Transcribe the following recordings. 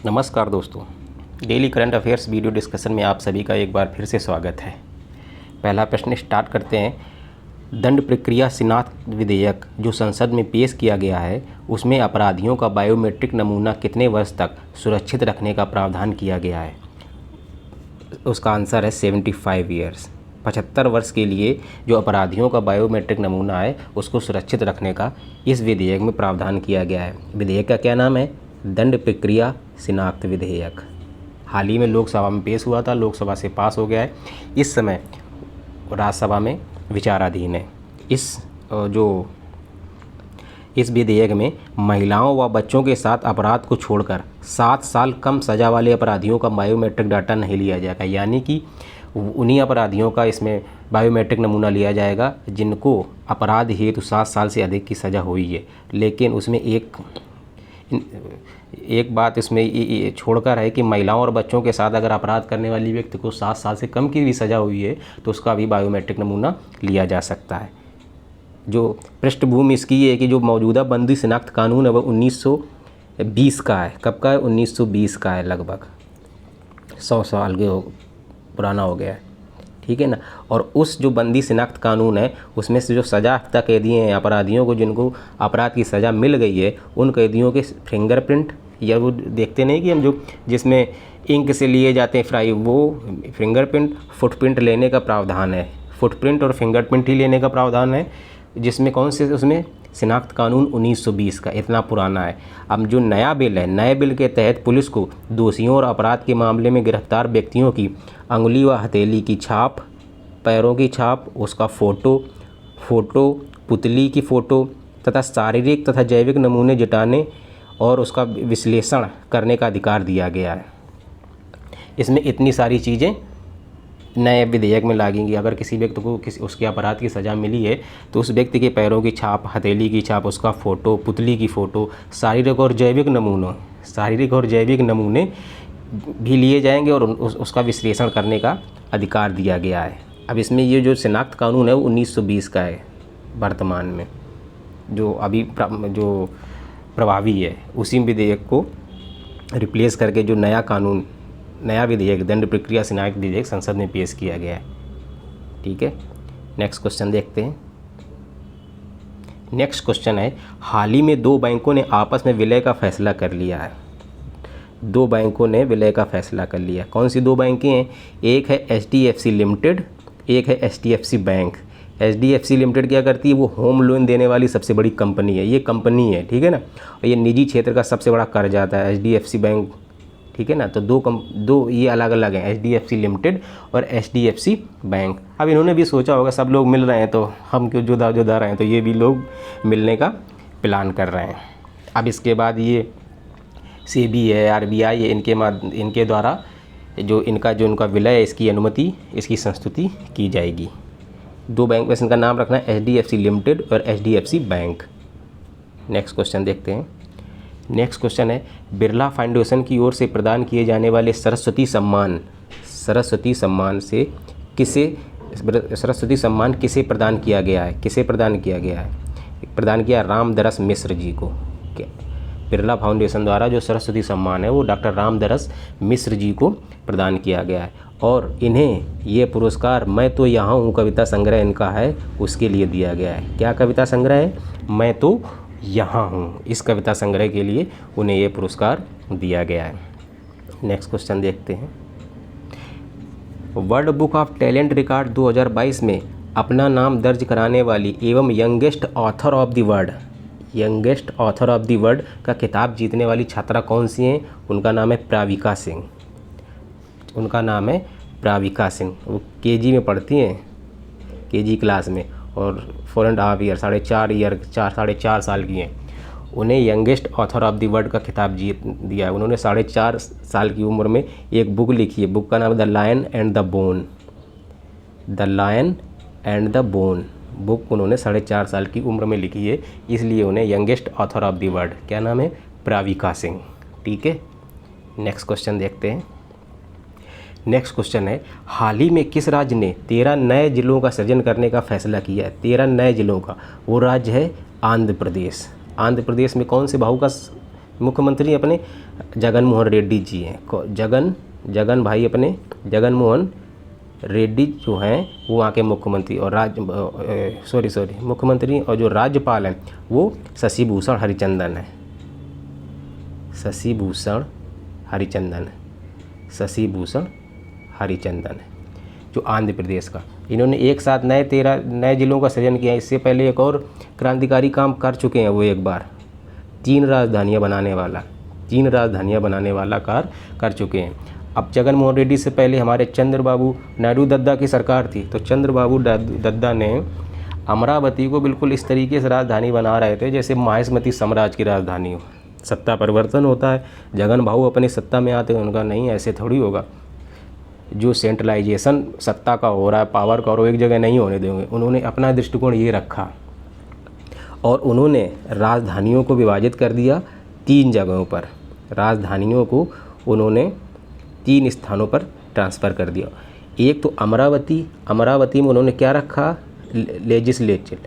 नमस्कार दोस्तों, daily current affairs video discussion में आप सभी का एक बार फिर से स्वागत है। पहला प्रश्न स्टार्ट करते हैं। दंड प्रक्रिया शिनाख्त विधेयक जो संसद में पेश किया गया है उसमें अपराधियों का बायोमेट्रिक नमूना कितने वर्ष तक सुरक्षित रखने का प्रावधान किया गया है? उसका आंसर है 75 ईयर्स। 75 वर्ष के लिए जो अपराधियों का बायोमेट्रिक नमूना है उसको सुरक्षित रखने का इस विधेयक में प्रावधान किया गया है। विधेयक का क्या नाम है? दंड प्रक्रिया शिनाख्त विधेयक। हाल ही में लोकसभा में पेश हुआ था, लोकसभा से पास हो गया है, इस समय राज्यसभा में विचाराधीन है। इस विधेयक में महिलाओं व बच्चों के साथ अपराध को छोड़कर 7 साल कम सज़ा वाले अपराधियों का बायोमेट्रिक डाटा नहीं लिया जाएगा, यानी कि उन्हीं अपराधियों का इसमें बायोमेट्रिक नमूना लिया जाएगा जिनको अपराध हेतु 7 साल से अधिक की सज़ा हुई है। लेकिन उसमें एक बात इसमें छोड़कर है कि महिलाओं और बच्चों के साथ अगर अपराध करने वाली व्यक्ति को 7 साल से कम की भी सज़ा हुई है तो उसका भी बायोमेट्रिक नमूना लिया जा सकता है। जो पृष्ठभूमि इसकी है कि जो मौजूदा बंदी शिनाख्त कानून है वह 1920 का है। कब का है? 1920 का है, लगभग 100 साल के पुराना हो गया है, ठीक है ना। और उस जो बंदी शिनाख्त कानून है उसमें से जो सज़ा याफ्ता कैदी हैं, अपराधियों को जिनको अपराध की सज़ा मिल गई है, उन कैदियों के फिंगरप्रिंट, या वो देखते नहीं कि हम जो जिसमें इंक से लिए जाते हैं फ्राई, वो फिंगरप्रिंट फुटप्रिंट लेने का प्रावधान है। फुटप्रिंट और फिंगरप्रिंट ही लेने का प्रावधान है, जिसमें कौन से उसमें शिनाख्त कानून 1920 का, इतना पुराना है। अब जो नया बिल है, नए बिल के तहत पुलिस को दोषियों और अपराध के मामले में गिरफ्तार व्यक्तियों की अंगुली व हथेली की छाप, पैरों की छाप, उसका फ़ोटो, पुतली की फ़ोटो तथा शारीरिक तथा जैविक नमूने जुटाने और उसका विश्लेषण करने का अधिकार दिया गया है। इसमें इतनी सारी चीज़ें नए विधेयक में लागेंगी। अगर किसी व्यक्ति को उसके अपराध की सज़ा मिली है तो उस व्यक्ति के पैरों की छाप, हथेली की छाप, उसका फ़ोटो, पुतली की फ़ोटो, शारीरिक और जैविक नमूने भी लिए जाएंगे और उसका विश्लेषण करने का अधिकार दिया गया है। अब इसमें ये जो शिनाख्त कानून है वो 1920 का है वर्तमान में, जो अभी जो प्रभावी है। उसी विधेयक को रिप्लेस करके जो नया विधेयक दंड प्रक्रिया शिनाख्त विधेयक संसद में पेश किया गया है, ठीक है। नेक्स्ट क्वेश्चन देखते हैं। नेक्स्ट क्वेश्चन है, हाल ही में 2 बैंकों ने आपस में विलय का फैसला कर लिया है। 2 बैंकों ने विलय का फैसला कर लिया। कौन सी 2 बैंकें हैं? एक है HDFC लिमिटेड, एक है HDFC बैंक। HDFC लिमिटेड क्या करती है? वो होम लोन देने वाली सबसे बड़ी कंपनी है, ये कंपनी है, ठीक है ना। और ये निजी क्षेत्र का सबसे बड़ा कर्जदाता है HDFC बैंक, ठीक है ना। तो दो ये अलग अलग हैं, HDFC लिमिटेड और HDFC बैंक। अब इन्होंने भी सोचा होगा सब लोग मिल रहे हैं तो हम क्यों जुदा रहे हैं, तो ये भी लोग मिलने का प्लान कर रहे हैं। अब इसके बाद ये सेबी है, RBI है, इनके द्वारा जो इनका विलय है, इसकी अनुमति, इसकी संस्तुति की जाएगी। 2 बैंक में इनका नाम रखना है HDFC लिमिटेड और HDFC बैंक। नेक्स्ट क्वेश्चन देखते हैं। नेक्स्ट क्वेश्चन है, बिरला फाउंडेशन की ओर से प्रदान किए जाने वाले सरस्वती सम्मान किसे प्रदान किया गया है? प्रदान किया रामदरस मिश्र जी को। बिरला फाउंडेशन द्वारा जो सरस्वती सम्मान है वो डॉक्टर रामदरस मिश्र जी को प्रदान किया गया है। और इन्हें ये पुरस्कार मैं तो यहाँ हूँ कविता संग्रह इनका है, उसके लिए दिया गया है। क्या कविता संग्रह है? मैं तो यहाँ हूँ। इस कविता संग्रह के लिए उन्हें ये पुरस्कार दिया गया है। नेक्स्ट क्वेश्चन देखते हैं। World book of talent record 2022 में अपना नाम दर्ज कराने वाली एवं youngest author of the world का खिताब जीतने वाली छात्रा कौन सी हैं? उनका नाम है प्राविका सिंह। वो KG में पढ़ती हैं, KG क्लास में, और 4.5 ईयर, 4.5 साल की हैं। उन्हें youngest author of the world का खिताब जीत दिया है। उन्होंने 4.5 साल की उम्र में एक बुक लिखी है, बुक का नाम है the lion and the bone. Book उन्होंने 4.5 साल की उम्र में लिखी है, इसलिए उन्हें youngest author of the world, क्या नाम है? प्राविका सिंह, ठीक है। नेक्स्ट क्वेश्चन देखते हैं। नेक्स्ट क्वेश्चन है, हाल ही में किस राज्य ने 13 नए जिलों का सृजन करने का फैसला किया है? 13 नए जिलों का, वो राज्य है आंध्र प्रदेश। आंध्र प्रदेश में कौन से भाऊ का मुख्यमंत्री अपने जगन मोहन रेड्डी जी हैं। जगन भाई अपने जगन मोहन रेड्डी जो हैं वो वहाँ के मुख्यमंत्री, और मुख्यमंत्री और जो राज्यपाल हैं वो शशि भूषण हरिचंदन है। शशि भूषण हरिचंदन है जो आंध्र प्रदेश का। इन्होंने एक साथ 13 नए जिलों का सृजन किया। इससे पहले एक और क्रांतिकारी काम कर चुके हैं वो, एक बार 3 राजधानियाँ बनाने वाला कार्य कर चुके हैं। अब जगन मोहन रेड्डी से पहले हमारे चंद्रबाबू नायडू दद्दा की सरकार थी, तो चंद्रबाबू दद्दा ने अमरावती को बिल्कुल इस तरीके से राजधानी बना रहे थे जैसे माहिष्मती साम्राज्य की राजधानी हो। सत्ता परिवर्तन होता है, जगन भाऊ अपनी सत्ता में आते हैं, उनका नहीं, ऐसे थोड़ी होगा। जो सेंट्रलाइजेशन सत्ता का हो रहा है, पावर का, और वो एक जगह नहीं होने देंगे। उन्होंने अपना दृष्टिकोण ये रखा और उन्होंने राजधानियों को विभाजित कर दिया 3 जगहों पर। राजधानियों को उन्होंने 3 स्थानों पर ट्रांसफ़र कर दिया। एक तो अमरावती में उन्होंने क्या रखा, लेजिस्लेचर,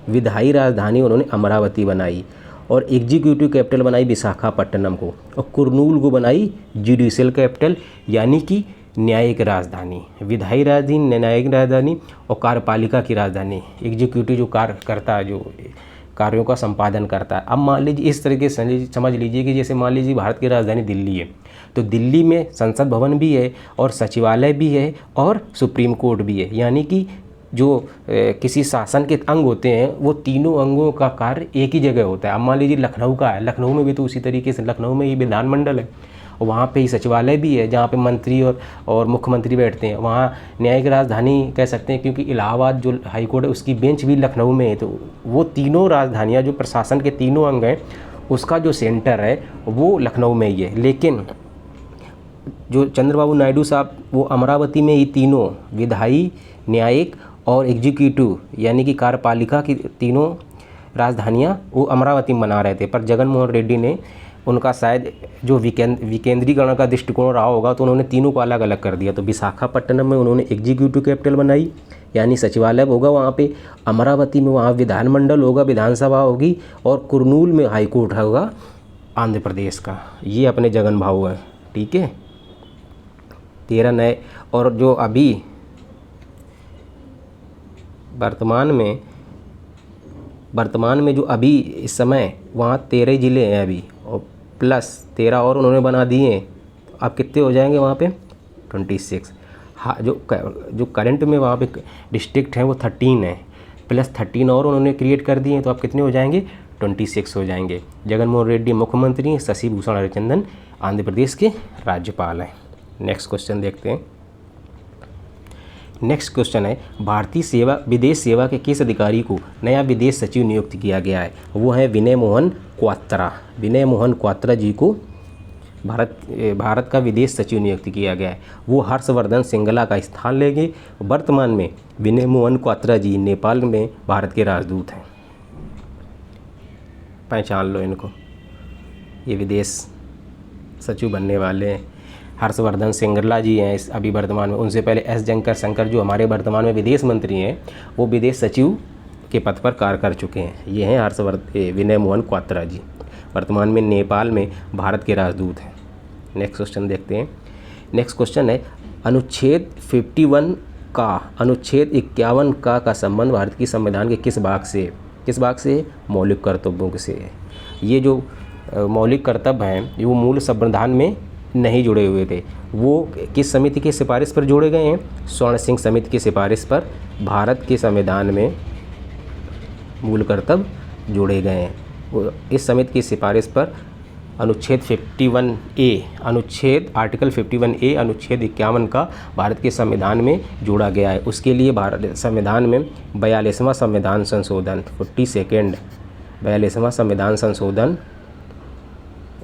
विधायी राजधानी उन्होंने अमरावती बनाई, और एग्जीक्यूटिव कैपिटल बनाई विशाखापट्टनम को, और कुरनूल को बनाई जुडिशियल कैपिटल यानी कि न्यायिक राजधानी। विधायी राजधानी, न्यायिक राजधानी और कार्यपालिका की राजधानी। एग्जीक्यूटिव जो कार्य करता है, जो कार्यों का संपादन करता है। अब मान लीजिए इस तरीके से समझ लीजिए कि जैसे मान लीजिए भारत की राजधानी दिल्ली है, तो दिल्ली में संसद भवन भी है और सचिवालय भी है और सुप्रीम कोर्ट भी है, यानी कि जो किसी शासन के अंग होते हैं वो तीनों अंगों का कार्य एक ही जगह होता है। अब मान लीजिए लखनऊ का है, लखनऊ में भी तो उसी तरीके से लखनऊ में ही विधानमंडल है और वहाँ पे ही सचिवालय भी है जहाँ पे मंत्री और मुख्यमंत्री बैठते हैं। वहाँ न्यायिक राजधानी कह सकते हैं क्योंकि इलाहाबाद जो हाई कोर्ट है उसकी बेंच भी लखनऊ में है। तो वो तीनों राजधानियाँ जो प्रशासन के तीनों अंग हैं उसका जो सेंटर है वो लखनऊ में ही है। लेकिन जो चंद्रबाबू नायडू साहब वो अमरावती में ही तीनों विधायी, न्यायिक और एग्जीक्यूटिव यानी कि कार्यपालिका की तीनों राजधानियाँ वो अमरावती में बना रहे थे। पर जगन मोहन रेड्डी ने उनका शायद जो विकेंद्रीकरण का दृष्टिकोण रहा होगा तो उन्होंने तीनों को अलग अलग कर दिया। तो विशाखापट्टनम में उन्होंने एग्जीक्यूटिव कैपिटल बनाई यानी सचिवालय होगा वहाँ पे, अमरावती में वहाँ विधानमंडल होगा, विधानसभा होगी, और कुरनूल में हाईकोर्ट होगा आंध्र प्रदेश का। ये अपने जगन भाऊ हैं, ठीक है। 13 नए, और जो अभी वर्तमान में जो अभी इस समय वहाँ 13 ज़िले हैं अभी, और प्लस 13 और उन्होंने बना दिए हैं। अब कितने हो जाएंगे वहाँ पे 26। हाँ, जो करंट में वहाँ पे डिस्ट्रिक्ट हैं वो 13 है, प्लस 13 और उन्होंने क्रिएट कर दिए हैं, तो अब कितने हो जाएंगे 26 हो जाएंगे। जगन मोहन रेड्डी मुख्यमंत्री हैं, शशि भूषण हरिचंदन आंध्र प्रदेश के राज्यपाल हैं। नेक्स्ट क्वेश्चन देखते हैं। नेक्स्ट क्वेश्चन है, भारतीय विदेश सेवा के किस अधिकारी को नया विदेश सचिव नियुक्त किया गया है? वो है विनय मोहन क्वात्रा। विनय मोहन क्वात्रा जी को भारत का विदेश सचिव नियुक्त किया गया है। वो हर्षवर्धन श्रृंगला का स्थान लेंगे। वर्तमान में विनय मोहन क्वात्रा जी नेपाल में भारत के राजदूत हैं। पहचान लो इनको, ये विदेश सचिव बनने वाले हैं। हर्षवर्धन श्रृंगला जी हैं इस अभी वर्तमान में। उनसे पहले एस जयशंकर जो हमारे वर्तमान में विदेश मंत्री हैं वो विदेश सचिव के पद पर कार्य कर चुके हैं। ये हैं विनय मोहन क्वात्रा जी, वर्तमान में नेपाल में भारत के राजदूत हैं। नेक्स्ट क्वेश्चन देखते हैं। नेक्स्ट क्वेश्चन है, अनुच्छेद 51 का संबंध भारत की संविधान के किस भाग से मौलिक कर्तव्यों से है। ये जो मौलिक कर्तव्य हैं वो मूल संविधान में नहीं जुड़े हुए थे। वो किस समिति की सिफारिश पर जोड़े गए हैं? स्वर्ण सिंह समिति की सिफारिश पर भारत के संविधान में मूल कर्तव्य जोड़े गए हैं। इस समिति की सिफारिश पर अनुच्छेद 51A, आर्टिकल 51A अनुच्छेद 51 का भारत के संविधान में जोड़ा गया है। उसके लिए भारत संविधान में 42वां संविधान संशोधन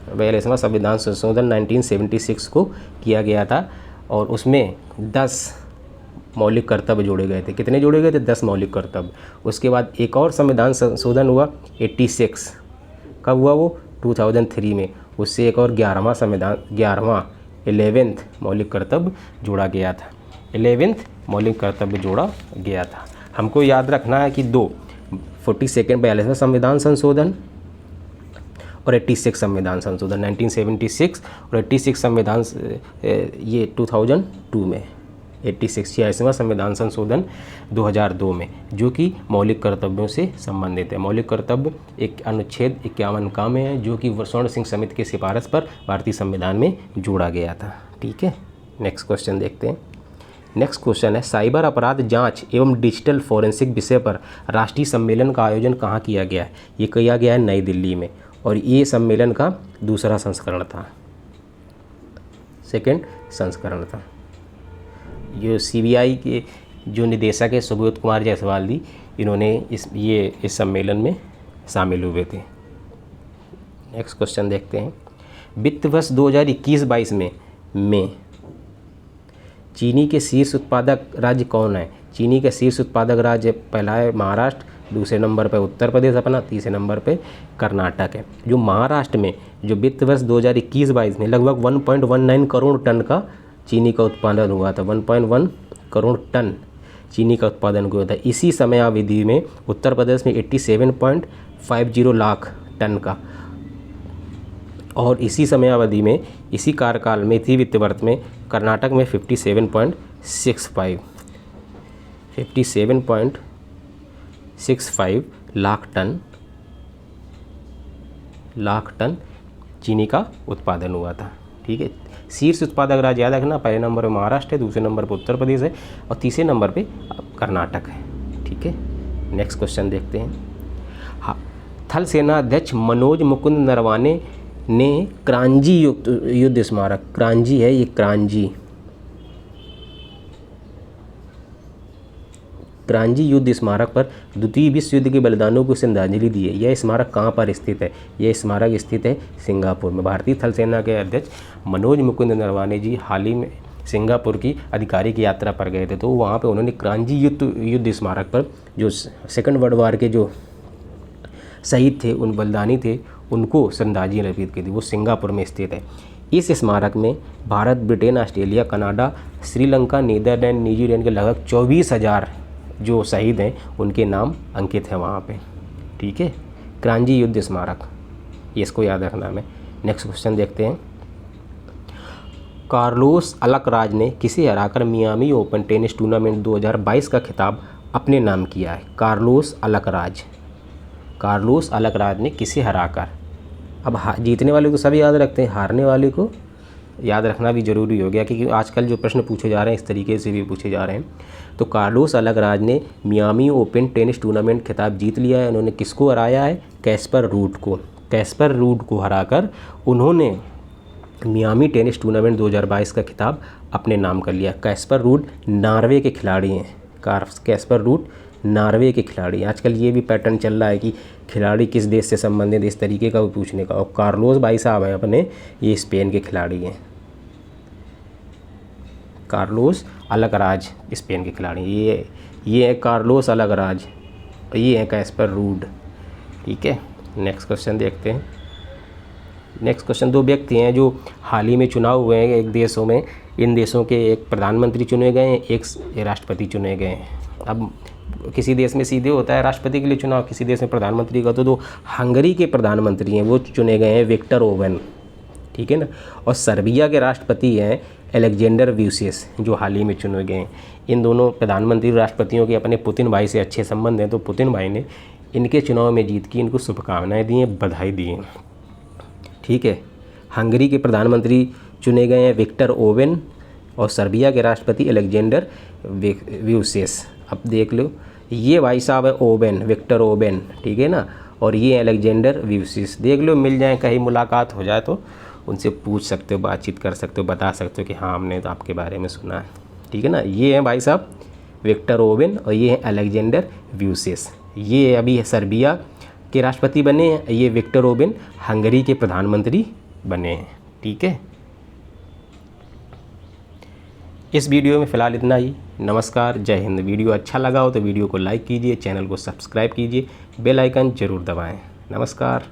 42वां संविधान संशोधन 1976 को किया गया था और उसमें 10 मौलिक कर्तव्य जोड़े गए थे। कितने जोड़े गए थे? 10 मौलिक कर्तव्य। उसके बाद एक और संविधान संशोधन हुआ 86, कब हुआ वो? 2003 में। उससे एक और 11वां मौलिक कर्तव्य जोड़ा गया था। 11th मौलिक कर्तव्य जोड़ा गया था। हमको याद रखना है कि 42वां संविधान संशोधन और 86 संविधान संशोधन 1976 और 86 संविधान ये 2002 में 86वां संविधान संशोधन 2002 में, जो कि मौलिक कर्तव्यों से संबंधित है। मौलिक कर्तव्य एक अनुच्छेद 51 का में है, जो कि स्वर्ण सिंह समिति की सिफारिश पर भारतीय संविधान में जोड़ा गया था। ठीक है, नेक्स्ट क्वेश्चन देखते हैं। नेक्स्ट क्वेश्चन है, साइबर अपराध जांच एवं डिजिटल फॉरेंसिक विषय पर राष्ट्रीय सम्मेलन का आयोजन कहाँ किया गया है? ये किया गया है नई दिल्ली में, और ये सम्मेलन का दूसरा संस्करण था, सेकंड संस्करण था। जो सीबीआई के जो निदेशक है सुबोध कुमार जायसवाल जी, इन्होंने इस सम्मेलन में शामिल हुए थे। नेक्स्ट क्वेश्चन देखते हैं। वित्त वर्ष 2021-22 में चीनी के शीर्ष उत्पादक राज्य कौन है? चीनी का शीर्ष उत्पादक राज्य पहला है महाराष्ट्र, दूसरे नंबर पर उत्तर प्रदेश अपना, तीसरे नंबर पे कर्नाटक है। जो महाराष्ट्र में जो वित्त वर्ष 2021-22 में लगभग 1.19 करोड़ टन का चीनी का उत्पादन हुआ था। 1.1 करोड़ टन चीनी का उत्पादन हुआ था। इसी समय अवधि में उत्तर प्रदेश में 87.50 लाख टन का, और इसी समय अवधि में इसी कार्यकाल में इसी वित्त वर्ष में कर्नाटक में 57.65 लाख टन चीनी का उत्पादन हुआ था। ठीक है, शीर्ष उत्पादक राज्य याद रखना, पहले नंबर पे महाराष्ट्र है, दूसरे नंबर पे उत्तर प्रदेश है, और तीसरे नंबर पे कर्नाटक है। ठीक है, नेक्स्ट क्वेश्चन देखते हैं। हाँ, थल सेना अध्यक्ष मनोज मुकुंद नरवाने ने क्रांजी युद्ध स्मारक, क्रांजी है ये, क्रांजी युद्ध स्मारक पर द्वितीय विश्व युद्ध के बलिदानों को श्रद्धांजलि दी है। यह स्मारक कहाँ पर स्थित है? यह स्मारक स्थित है सिंगापुर में। भारतीय थल सेना के अध्यक्ष मनोज मुकुंद नरवाने जी हाल ही में सिंगापुर की आधिकारिक यात्रा पर गए थे, तो वहाँ पे उन्होंने क्रांजी युद्ध स्मारक पर जो सेकंड वर्ल्ड वार के जो शहीद थे, उन बलिदानी थे, उनको श्रद्धांजलि अर्पित की थी। वो सिंगापुर में स्थित है। इस स्मारक में Bharat, Britain, Australia, Canada, Sri Lanka, Netherland, New Zealand के लगभग 24,000 जो शहीद हैं उनके नाम अंकित हैं वहाँ पे। ठीक है, क्रांजी युद्ध स्मारक, ये इसको याद रखना है। नेक्स्ट क्वेश्चन देखते हैं। कार्लोस अल्कराज ने किसे हराकर मियामी ओपन टेनिस टूर्नामेंट 2022 का खिताब अपने नाम किया है? कार्लोस अल्कराज ने किसे हराकर। अब जीतने वाले को सभी याद रखते हैं, हारने वाले को याद रखना भी ज़रूरी हो गया, क्योंकि आजकल जो प्रश्न पूछे जा रहे हैं इस तरीके से भी पूछे जा रहे हैं। तो कार्लोस अल्कराज ने मियामी ओपन टेनिस टूर्नामेंट खिताब जीत लिया है। उन्होंने किसको हराया है? कैस्पर रूड को हराकर उन्होंने मियामी टेनिस टूर्नामेंट 2022 का खिताब अपने नाम कर लिया। कैस्पर रूड नॉर्वे के खिलाड़ी हैं। कैस्पर रूड नॉर्वे के खिलाड़ी। आजकल ये भी पैटर्न चल रहा है कि खिलाड़ी किस देश से संबंधित, इस तरीके का भी पूछने का। और कार्लोस भाई साहब हैं अपने, ये स्पेन के खिलाड़ी हैं। कार्लोस अल्कराज स्पेन के खिलाड़ी, ये है कार्लोस अल्कराज, ये है कैस्पर रूड। ठीक है, नेक्स्ट क्वेश्चन देखते हैं। नेक्स्ट क्वेश्चन, दो व्यक्ति हैं जो हाल ही में चुनाव हुए हैं एक देशों में। इन देशों के एक प्रधानमंत्री चुने गए हैं, एक राष्ट्रपति चुने गए हैं। अब किसी देश में सीधे होता है राष्ट्रपति के लिए चुनाव, किसी देश में प्रधानमंत्री का। तो दो हंगरी के प्रधानमंत्री हैं, वो चुने गए हैं विक्टर ओर्बन। ठीक है ना। और सर्बिया के राष्ट्रपति हैं अलेक्जेंडर व्यूसियस, जो हाल ही में चुने गए हैं। इन दोनों प्रधानमंत्री राष्ट्रपतियों के अपने पुतिन भाई से अच्छे संबंध हैं, तो पुतिन भाई ने इनके चुनाव में जीत की इनको शुभकामनाएं दी हैं, बधाई दी हैं। ठीक है, हंगरी के प्रधानमंत्री चुने गए हैं विक्टर ओर्बन, और सर्बिया के राष्ट्रपति अलेक्जेंडर व्यूसियस। अब देख लो, ये भाई साहब है ओर्बन, विक्टर ओर्बन, ठीक है ना, और ये अलेक्जेंडर व्यूसियस। देख लो, मिल जाए, कहीं मुलाकात हो जाए तो उनसे पूछ सकते हो, बातचीत कर सकते हो, बता सकते हो कि हाँ हमने तो आपके बारे में सुना है। ठीक है ना। ये हैं भाई साहब विक्टर ओर्बन और ये हैं अलेक्जेंडर व्यूसियस। ये अभी सर्बिया के राष्ट्रपति बने हैं, ये विक्टर ओर्बन हंगरी के प्रधानमंत्री बने हैं। ठीक है, इस वीडियो में फ़िलहाल इतना ही। नमस्कार, जय हिंद। वीडियो अच्छा लगा हो तो वीडियो को लाइक कीजिए, चैनल को सब्सक्राइब कीजिए, बेल आइकन ज़रूर दबाएं। नमस्कार।